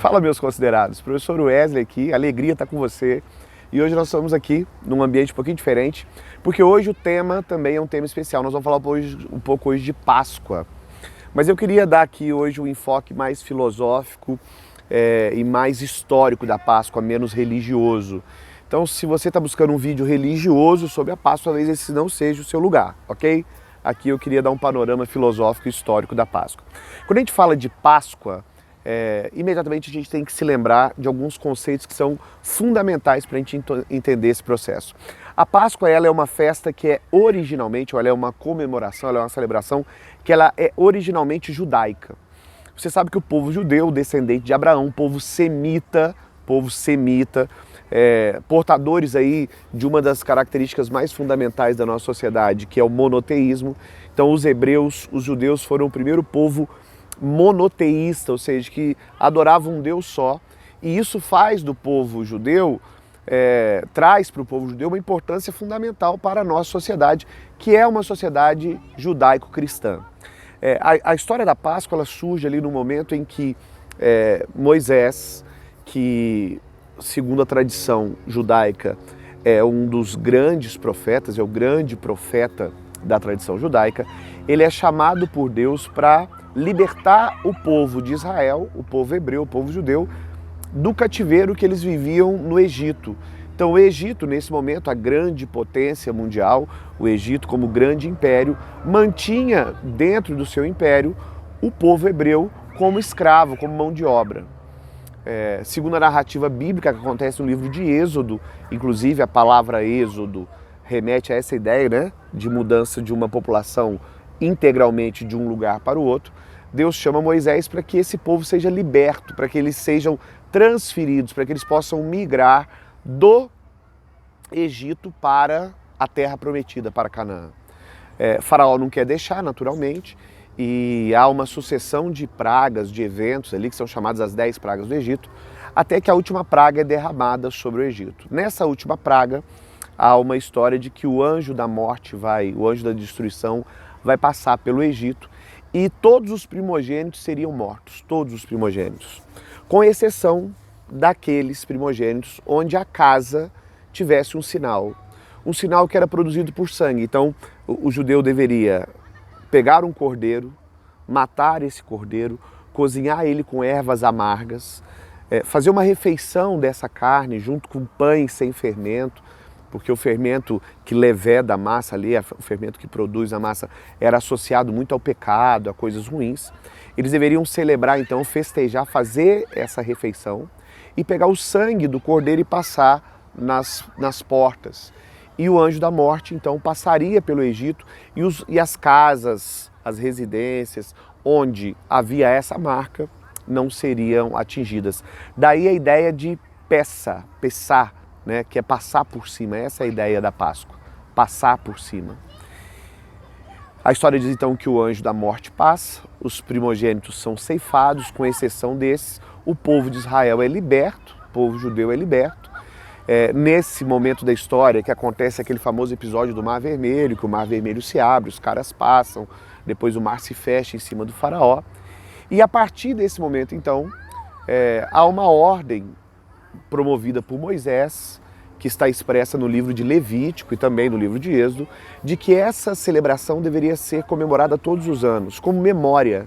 Fala, meus considerados, professor Wesley aqui, alegria estar com você. E hoje nós estamos aqui num ambiente um pouquinho diferente, porque hoje o tema também é um tema especial. Nós vamos falar um pouco hoje de Páscoa. Mas eu queria dar aqui hoje um enfoque mais filosófico e mais histórico da Páscoa, menos religioso. Então, se você está buscando um vídeo religioso sobre a Páscoa, talvez esse não seja o seu lugar, ok? Aqui eu queria dar um panorama filosófico e histórico da Páscoa. Quando a gente fala de Páscoa, imediatamente a gente tem que se lembrar de alguns conceitos que são fundamentais para a gente entender esse processo. A Páscoa ela é uma festa que é originalmente, ou ela é uma comemoração, ela é uma celebração que ela é originalmente judaica. Você sabe que o povo judeu, descendente de Abraão, povo semita, portadores aí de uma das características mais fundamentais da nossa sociedade, que é o monoteísmo. Então os hebreus, os judeus foram o primeiro povo monoteísta, ou seja, que adorava um Deus só, e isso faz do povo judeu, traz para o povo judeu uma importância fundamental para a nossa sociedade, que é uma sociedade judaico-cristã. A história da Páscoa ela surge ali no momento em que Moisés, que segundo a tradição judaica é um dos grandes profetas, é o grande profeta da tradição judaica, ele é chamado por Deus para libertar o povo de Israel, o povo hebreu, o povo judeu, do cativeiro que eles viviam no Egito. Então o Egito, nesse momento, a grande potência mundial, o Egito como grande império, mantinha dentro do seu império o povo hebreu como escravo, como mão de obra. Segundo a narrativa bíblica que acontece no livro de Êxodo, inclusive a palavra Êxodo remete a essa ideia, né, de mudança de uma população integralmente de um lugar para o outro. Deus chama Moisés para que esse povo seja liberto, para que eles sejam transferidos, para que eles possam migrar do Egito para a terra prometida, para Canaã. Faraó não quer deixar, naturalmente, e há uma sucessão de pragas, de eventos ali, que são chamadas as 10 pragas do Egito, até que a última praga é derramada sobre o Egito. Nessa última praga, há uma história de que o anjo da morte o anjo da destruição vai passar pelo Egito e todos os primogênitos seriam mortos, todos os primogênitos, com exceção daqueles primogênitos onde a casa tivesse um sinal que era produzido por sangue. Então o judeu deveria pegar um cordeiro, matar esse cordeiro, cozinhar ele com ervas amargas, fazer uma refeição dessa carne junto com pães sem fermento, porque o fermento que leveda a massa ali, o fermento que produz a massa, era associado muito ao pecado, a coisas ruins. Eles deveriam celebrar, então, festejar, fazer essa refeição e pegar o sangue do cordeiro e passar nas portas. E o anjo da morte, então, passaria pelo Egito e as casas, as residências onde havia essa marca não seriam atingidas. Daí a ideia de pessar, né, que é passar por cima. Essa é a ideia da Páscoa, passar por cima. A história diz então que o anjo da morte passa, os primogênitos são ceifados, com exceção desses, o povo de Israel é liberto, o povo judeu é liberto. Nesse momento da história que acontece aquele famoso episódio do Mar Vermelho, que o Mar Vermelho se abre, os caras passam, depois o mar se fecha em cima do faraó. E a partir desse momento, então, há uma ordem promovida por Moisés, que está expressa no livro de Levítico e também no livro de Êxodo, de que essa celebração deveria ser comemorada todos os anos, como memória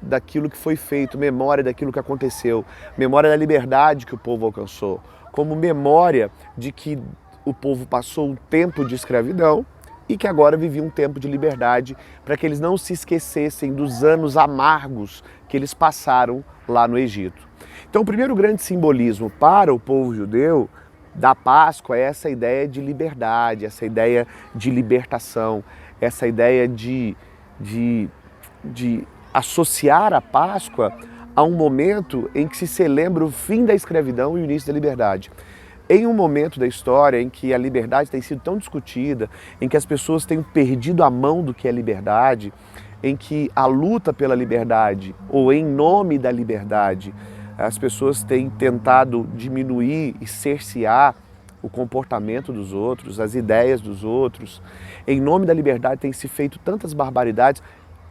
daquilo que foi feito, memória daquilo que aconteceu, memória da liberdade que o povo alcançou, como memória de que o povo passou um tempo de escravidão e que agora vivia um tempo de liberdade, para que eles não se esquecessem dos anos amargos que eles passaram lá no Egito. Então o primeiro grande simbolismo para o povo judeu da Páscoa é essa ideia de liberdade, essa ideia de libertação, essa ideia de associar a Páscoa a um momento em que se celebra o fim da escravidão e o início da liberdade. Em um momento da história em que a liberdade tem sido tão discutida, em que as pessoas têm perdido a mão do que é liberdade, em que a luta pela liberdade, ou em nome da liberdade, as pessoas têm tentado diminuir e cercear o comportamento dos outros, as ideias dos outros. Em nome da liberdade tem se feito tantas barbaridades.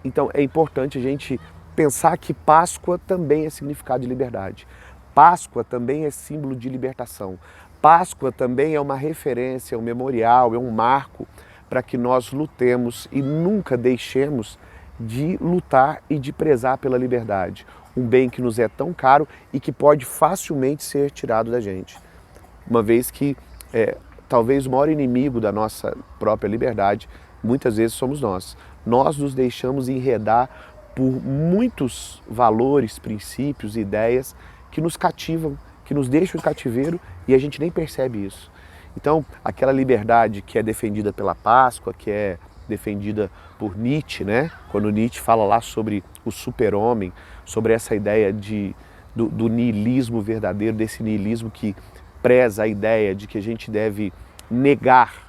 Então é importante a gente pensar que Páscoa também é significado de liberdade. Páscoa também é símbolo de libertação. Páscoa também é uma referência, é um memorial, é um marco para que nós lutemos e nunca deixemos de lutar e de prezar pela liberdade. Um bem que nos é tão caro e que pode facilmente ser tirado da gente. Uma vez que talvez o maior inimigo da nossa própria liberdade, muitas vezes somos nós. Nós nos deixamos enredar por muitos valores, princípios, ideias que nos cativam, que nos deixam em cativeiro e a gente nem percebe isso. Então, aquela liberdade que é defendida pela Páscoa, que é defendida por Nietzsche, né? Quando Nietzsche fala lá sobre o super-homem, sobre essa ideia do niilismo verdadeiro, desse niilismo que preza a ideia de que a gente deve negar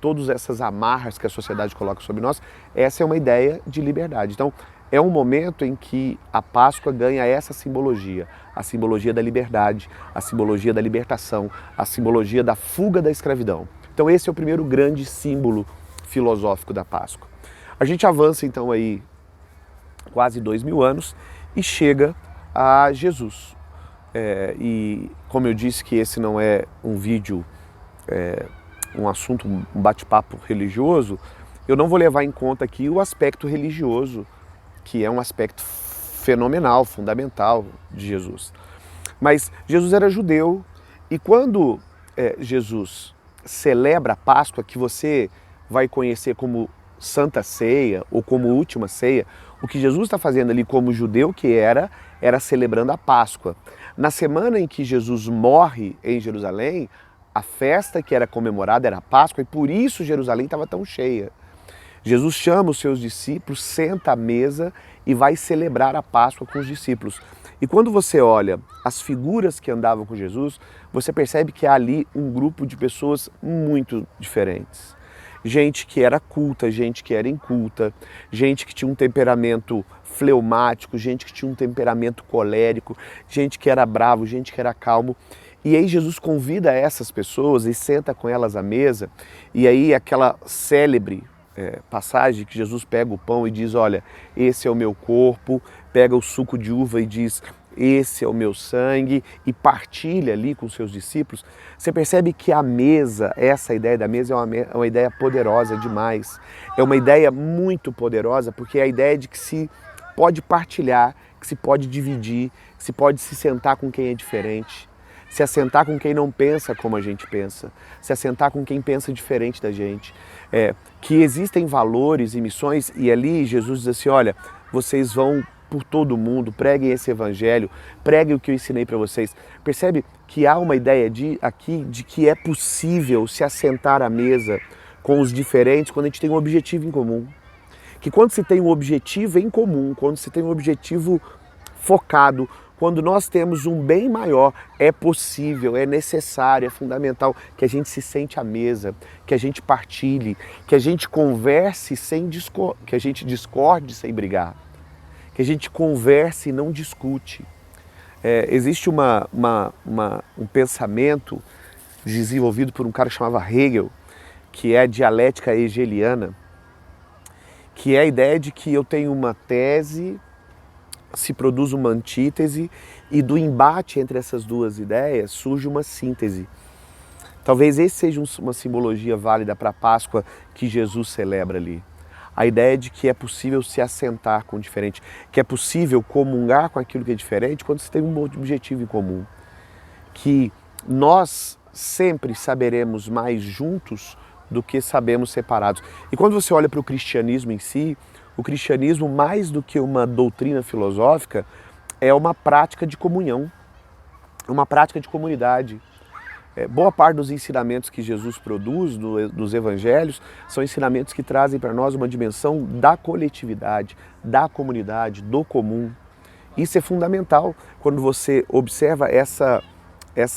todas essas amarras que a sociedade coloca sobre nós, essa é uma ideia de liberdade. Então, é um momento em que a Páscoa ganha essa simbologia, a simbologia da liberdade, a simbologia da libertação, a simbologia da fuga da escravidão. Então esse é o primeiro grande símbolo filosófico da Páscoa. A gente avança então aí quase 2000 anos e chega a Jesus. E como eu disse que esse não é um vídeo, um assunto, um bate-papo religioso, eu não vou levar em conta aqui o aspecto religioso, que é um aspecto fenomenal, fundamental de Jesus. Mas Jesus era judeu e quando Jesus celebra a Páscoa, que você vai conhecer como Santa Ceia ou como Última Ceia, o que Jesus está fazendo ali como judeu que era celebrando a Páscoa. Na semana em que Jesus morre em Jerusalém, a festa que era comemorada era a Páscoa e por isso Jerusalém estava tão cheia. Jesus chama os seus discípulos, senta à mesa e vai celebrar a Páscoa com os discípulos. E quando você olha as figuras que andavam com Jesus, você percebe que há ali um grupo de pessoas muito diferentes. Gente que era culta, gente que era inculta, gente que tinha um temperamento fleumático, gente que tinha um temperamento colérico, gente que era bravo, gente que era calmo. E aí Jesus convida essas pessoas e senta com elas à mesa, e aí aquela célebre passagem que Jesus pega o pão e diz, olha, esse é o meu corpo, pega o suco de uva e diz, esse é o meu sangue, e partilha ali com os seus discípulos, você percebe que a mesa, essa ideia da mesa é uma ideia poderosa demais. É uma ideia muito poderosa, porque é a ideia de que se pode partilhar, que se pode dividir, que se pode se sentar com quem é diferente, se assentar com quem não pensa como a gente pensa, se assentar com quem pensa diferente da gente, que existem valores e missões, e ali Jesus diz assim, olha, vocês vão por todo mundo, preguem esse evangelho, preguem o que eu ensinei para vocês. Percebe que há uma ideia aqui de que é possível se assentar à mesa com os diferentes quando a gente tem um objetivo em comum. Que quando se tem um objetivo em comum, quando se tem um objetivo focado, quando nós temos um bem maior, é possível, é necessário, é fundamental que a gente se sente à mesa, que a gente partilhe, que a gente converse que a gente discorde sem brigar, que a gente converse e não discute. Existe um pensamento desenvolvido por um cara chamado Hegel, que é a dialética hegeliana, que é a ideia de que eu tenho uma tese, se produz uma antítese e do embate entre essas duas ideias surge uma síntese. Talvez esse seja uma simbologia válida para a Páscoa que Jesus celebra ali. A ideia de que é possível se assentar com o diferente, que é possível comungar com aquilo que é diferente quando se tem um objetivo em comum. Que nós sempre saberemos mais juntos do que sabemos separados. E quando você olha para o cristianismo em si, o cristianismo, mais do que uma doutrina filosófica, é uma prática de comunhão, uma prática de comunidade. Boa parte dos ensinamentos que Jesus produz nos evangelhos são ensinamentos que trazem para nós uma dimensão da coletividade, da comunidade, do comum. Isso é fundamental quando você observa essa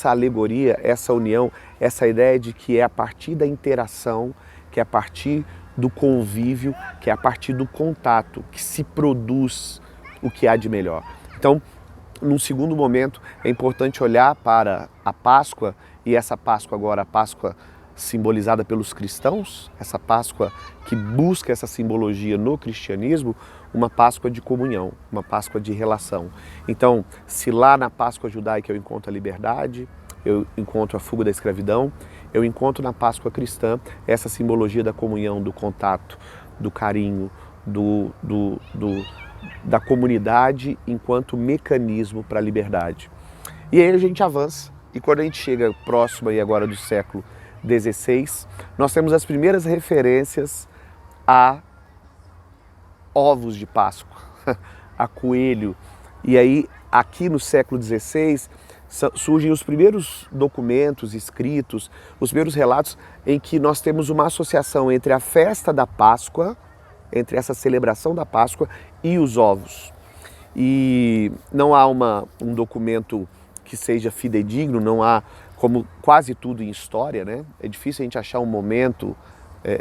alegoria, essa união, essa ideia de que é a partir da interação, que é a partir do convívio, que é a partir do contato que se produz o que há de melhor. Então, num segundo momento, é importante olhar para a Páscoa, e essa Páscoa agora, a Páscoa simbolizada pelos cristãos, essa Páscoa que busca essa simbologia no cristianismo, uma Páscoa de comunhão, uma Páscoa de relação. Então, se lá na Páscoa judaica eu encontro a liberdade, eu encontro a fuga da escravidão, eu encontro na Páscoa cristã essa simbologia da comunhão, do contato, do carinho, da comunidade enquanto mecanismo para a liberdade. E aí a gente avança, e quando a gente chega próximo aí agora do século XVI, nós temos as primeiras referências a ovos de Páscoa, a coelho. E aí, aqui no século XVI, surgem os primeiros documentos escritos, os primeiros relatos em que nós temos uma associação entre a festa da Páscoa, entre essa celebração da Páscoa e os ovos. E não há um documento que seja fidedigno, não há, como quase tudo em história, né? É difícil a gente achar um momento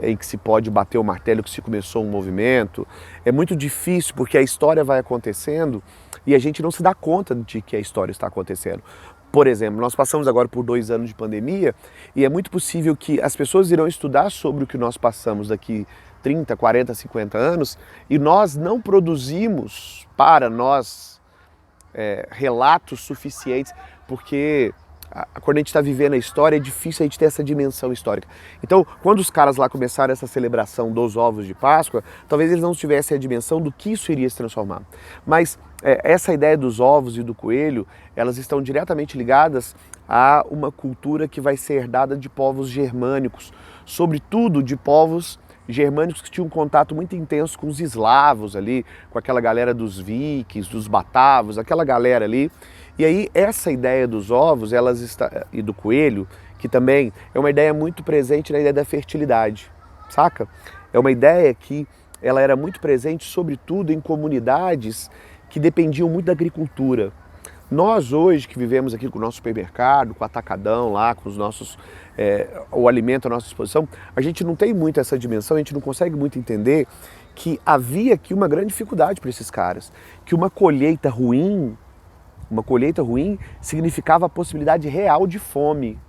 em que se pode bater o martelo que se começou um movimento. É muito difícil porque a história vai acontecendo e a gente não se dá conta de que a história está acontecendo. Por exemplo, nós passamos agora por 2 anos de pandemia e é muito possível que as pessoas irão estudar sobre o que nós passamos daqui 30, 40, 50 anos e nós não produzimos para nós relatos suficientes, porque quando a gente está vivendo a história é difícil a gente ter essa dimensão histórica. Então, quando os caras lá começaram essa celebração dos ovos de Páscoa, talvez eles não tivessem a dimensão do que isso iria se transformar. Mas essa ideia dos ovos e do coelho, elas estão diretamente ligadas a uma cultura que vai ser herdada de povos germânicos, sobretudo de povos germânicos que tinham um contato muito intenso com os eslavos ali, com aquela galera dos vikings, dos batavos, aquela galera ali. E aí essa ideia dos ovos e do coelho, que também é uma ideia muito presente na ideia da fertilidade, saca? É uma ideia que ela era muito presente, sobretudo em comunidades que dependiam muito da agricultura. Nós hoje que vivemos aqui com o nosso supermercado, com o atacadão lá, com os nossos, o alimento à nossa disposição, a gente não tem muito essa dimensão, a gente não consegue muito entender que havia aqui uma grande dificuldade para esses caras, que uma colheita ruim significava a possibilidade real de fome,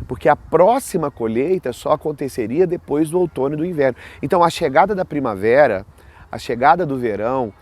porque a próxima colheita só aconteceria depois do outono e do inverno. Então a chegada da primavera, a chegada do verão,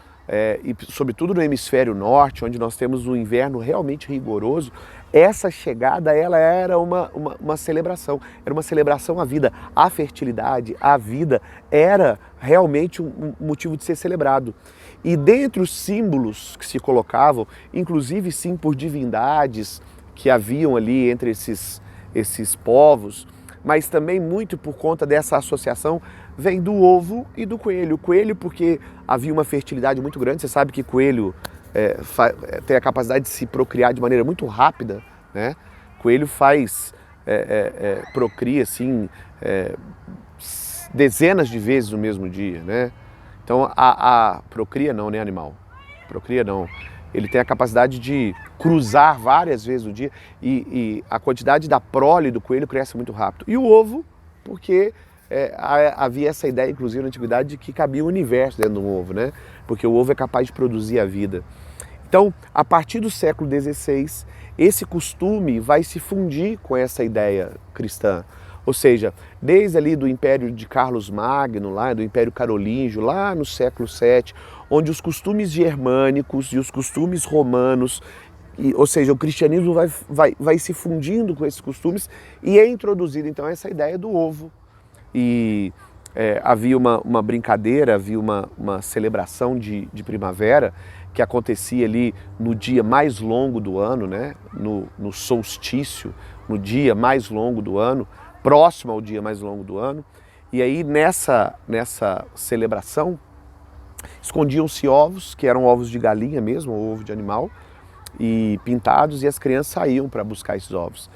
e sobretudo no hemisfério norte, onde nós temos um inverno realmente rigoroso, essa chegada ela era uma celebração, era uma celebração à vida, à fertilidade, à vida, era realmente um motivo de ser celebrado. E dentre os símbolos que se colocavam, inclusive sim por divindades que haviam ali entre esses povos, mas também muito por conta dessa associação, vem do ovo e do coelho. O coelho porque havia uma fertilidade muito grande, você sabe que coelho tem a capacidade de se procriar de maneira muito rápida, né? Coelho procria assim, dezenas de vezes no mesmo dia, né? Então procria não, né, animal? Procria não. Ele tem a capacidade de cruzar várias vezes no dia e a quantidade da prole do coelho cresce muito rápido. E o ovo, porque havia essa ideia, inclusive na antiguidade, de que cabia o universo dentro de um ovo, né? Porque o ovo é capaz de produzir a vida. Então, a partir do século XVI, esse costume vai se fundir com essa ideia cristã. Ou seja, desde ali do Império de Carlos Magno, lá do Império Carolíngio, lá no século VII, onde os costumes germânicos e os costumes romanos, ou seja, o cristianismo vai se fundindo com esses costumes e é introduzida então essa ideia do ovo. E havia uma brincadeira, havia uma celebração de primavera que acontecia ali no dia mais longo do ano, né? No solstício, no dia mais longo do ano, próximo ao dia mais longo do ano. E aí nessa celebração escondiam-se ovos, que eram ovos de galinha mesmo, ou ovo de animal, e pintados, e as crianças saíam para buscar esses ovos.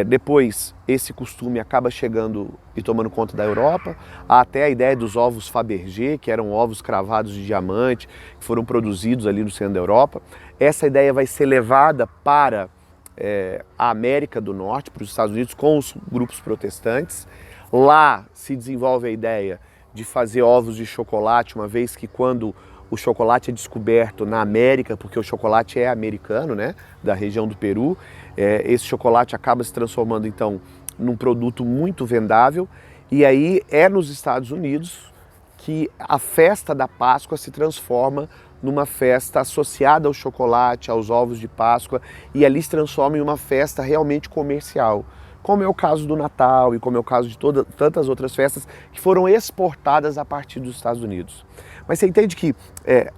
Depois, esse costume acaba chegando e tomando conta da Europa, há até a ideia dos ovos Fabergé, que eram ovos cravados de diamante, que foram produzidos ali no centro da Europa. Essa ideia vai ser levada para a América do Norte, para os Estados Unidos, com os grupos protestantes. Lá se desenvolve a ideia de fazer ovos de chocolate, uma vez que quando o chocolate é descoberto na América, porque o chocolate é americano, né, da região do Peru, esse chocolate acaba se transformando então num produto muito vendável, e aí é nos Estados Unidos que a festa da Páscoa se transforma numa festa associada ao chocolate, aos ovos de Páscoa, e ali se transforma em uma festa realmente comercial, como é o caso do Natal e como é o caso de tantas outras festas que foram exportadas a partir dos Estados Unidos. Mas você entende que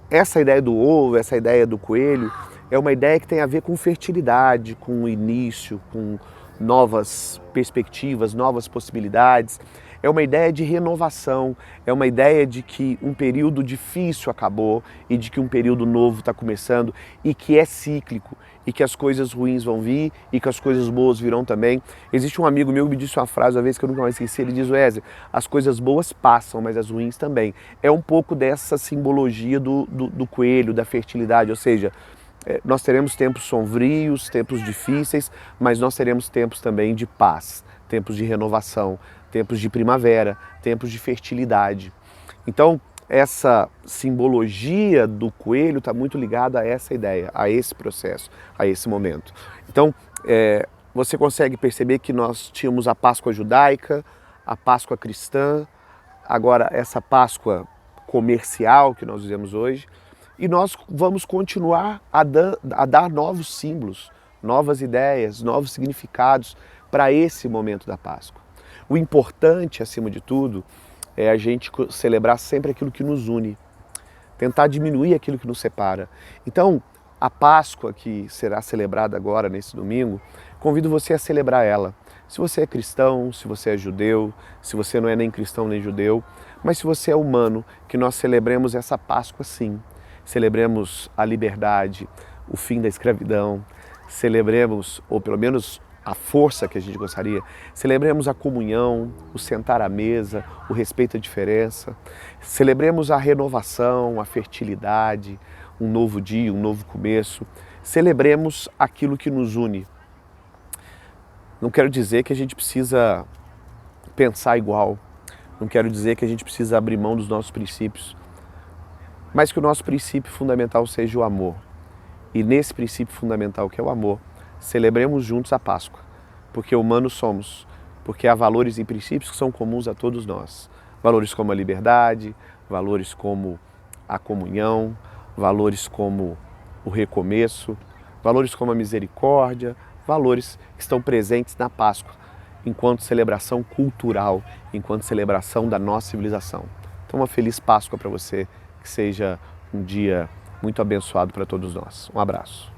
essa ideia do ovo, essa ideia do coelho, é uma ideia que tem a ver com fertilidade, com o início, com novas perspectivas, novas possibilidades. É uma ideia de renovação, é uma ideia de que um período difícil acabou e de que um período novo está começando e que é cíclico e que as coisas ruins vão vir e que as coisas boas virão também. Existe um amigo meu que me disse uma frase uma vez que eu nunca mais esqueci, ele diz: Wesley, as coisas boas passam, mas as ruins também. É um pouco dessa simbologia do coelho, da fertilidade, ou seja, nós teremos tempos sombrios, tempos difíceis, mas nós teremos tempos também de paz, tempos de renovação, tempos de primavera, tempos de fertilidade. Então, essa simbologia do coelho está muito ligada a essa ideia, a esse processo, a esse momento. Então, você consegue perceber que nós tínhamos a Páscoa judaica, a Páscoa cristã, agora essa Páscoa comercial que nós vivemos hoje, e nós vamos continuar a dar novos símbolos, novas ideias, novos significados para esse momento da Páscoa. O importante, acima de tudo, é a gente celebrar sempre aquilo que nos une, tentar diminuir aquilo que nos separa. Então, a Páscoa que será celebrada agora, nesse domingo, convido você a celebrar ela. Se você é cristão, se você é judeu, se você não é nem cristão nem judeu, mas se você é humano, que nós celebremos essa Páscoa sim. Celebremos a liberdade, o fim da escravidão, celebremos, ou pelo menos a força que a gente gostaria, celebremos a comunhão, o sentar à mesa, o respeito à diferença, celebremos a renovação, a fertilidade, um novo dia, um novo começo, celebremos aquilo que nos une. Não quero dizer que a gente precisa pensar igual, não quero dizer que a gente precisa abrir mão dos nossos princípios, mas que o nosso princípio fundamental seja o amor. E nesse princípio fundamental que é o amor, celebremos juntos a Páscoa, porque humanos somos, porque há valores e princípios que são comuns a todos nós. Valores como a liberdade, valores como a comunhão, valores como o recomeço, valores como a misericórdia, valores que estão presentes na Páscoa, enquanto celebração cultural, enquanto celebração da nossa civilização. Então, uma feliz Páscoa para você, que seja um dia muito abençoado para todos nós. Um abraço.